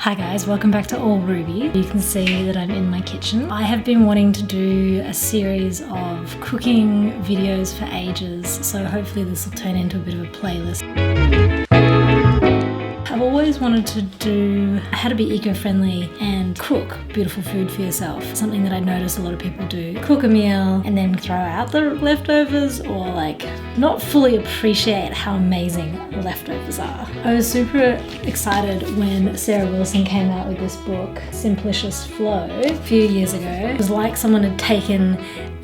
Hi guys, welcome back to All Ruby. You can see that I'm in my kitchen. I have been wanting to do a series of cooking videos for ages, so hopefully this will turn into a bit of a playlist. I've always wanted to do how to be eco-friendly and cook beautiful food for yourself. Something that I notice a lot of people do. Cook a meal and then throw out the leftovers, or like not fully appreciate how amazing leftovers are. I was super excited when Sarah Wilson came out with this book, Simplicious Flow, a few years ago. It was like someone had taken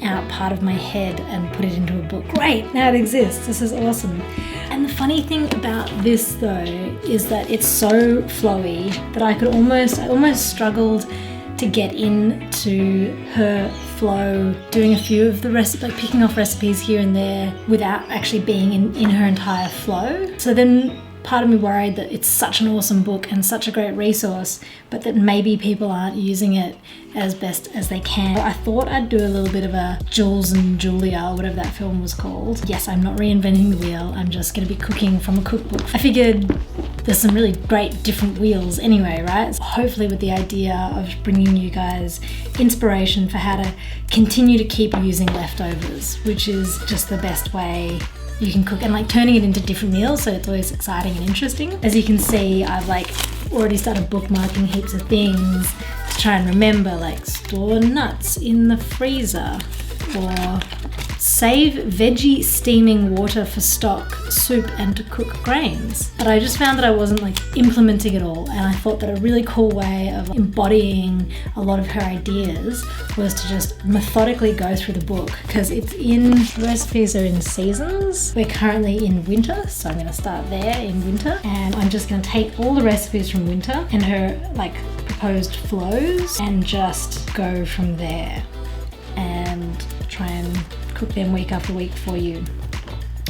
out part of my head and put it into a book. Great, now it exists. This is awesome. And the funny thing about this though is that it's so flowy that I almost struggled to get into her flow, doing a few of the recipes, like picking off recipes here and there without actually being in her entire flow. So then part of me worried that it's such an awesome book and such a great resource, but that maybe people aren't using it as best as they can. I thought I'd do a little bit of a Jules and Julia, or whatever that film was called. Yes, I'm not reinventing the wheel. I'm just going to be cooking from a cookbook. I figured there's some really great different wheels anyway, right? So hopefully with the idea of bringing you guys inspiration for how to continue to keep using leftovers, which is just the best way you can cook, and like turning it into different meals so it's always exciting and interesting. As you can see, I've like already started bookmarking heaps of things to try and remember, like store nuts in the freezer, or save veggie steaming water for stock, soup, and to cook grains. But I just found that I wasn't like implementing it all, and I thought that a really cool way of embodying a lot of her ideas was to just methodically go through the book, because the recipes are in seasons. We're currently in winter, so I'm going to start there in winter, and I'm just going to take all the recipes from winter and her like proposed flows and just go from there and try and cook them week after week for you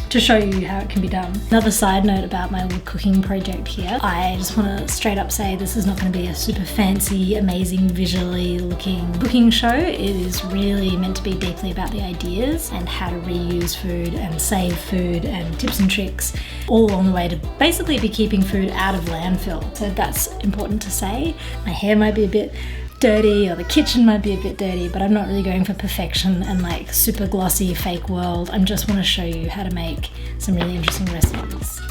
to show you how it can be done. Another side note about my little cooking project here, I just want to straight up say this is not going to be a super fancy, amazing, visually looking cooking show. It is really meant to be deeply about the ideas and how to reuse food and save food and tips and tricks all along the way to basically be keeping food out of landfill. So that's important to say. My hair might be a bit dirty, or the kitchen might be a bit dirty, but I'm not really going for perfection and like super glossy fake world. I just want to show you how to make some really interesting recipes.